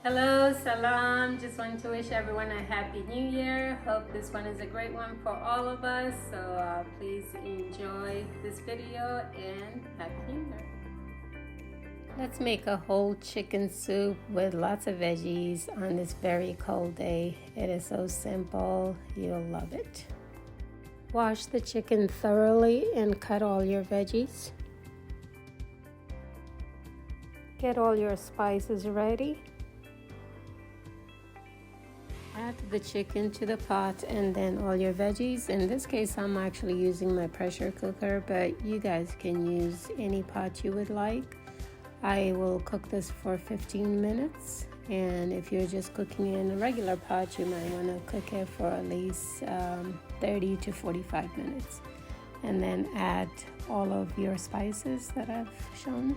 Hello, salam. Just want to wish everyone a happy new year. Hope this one is a great one for all of us. So please enjoy this video and happy new year. Let's make a whole chicken soup with lots of veggies on this very cold day. It is so simple. You'll love it. Wash the chicken thoroughly and cut all your veggies. Get all your spices ready. Add the chicken to the pot and then all your veggies. In this case, I'm actually using my pressure cooker, but you guys can use any pot you would like. I will cook this for 15 minutes. And if you're just cooking in a regular pot, you might want to cook it for at least 30 to 45 minutes. And then add all of your spices that I've shown.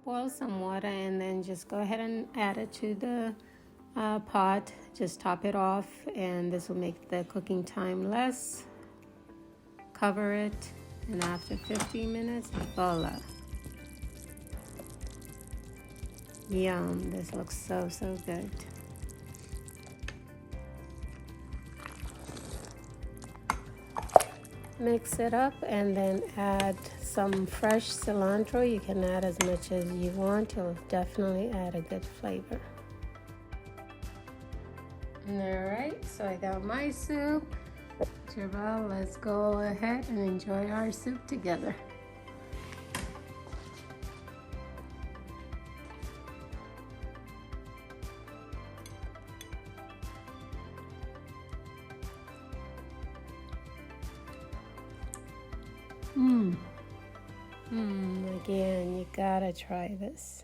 Boil some water and then just go ahead and add it to the pot. Just top it off and this will make the cooking time less. Cover it and after 15 minutes, voila. Yum, this looks so good. Mix it up and then add some fresh cilantro. You can add as much as you want. It'll definitely add a good flavor. Alright, so I got my soup. Jabal, let's go ahead and enjoy our soup together. Again, you gotta try this.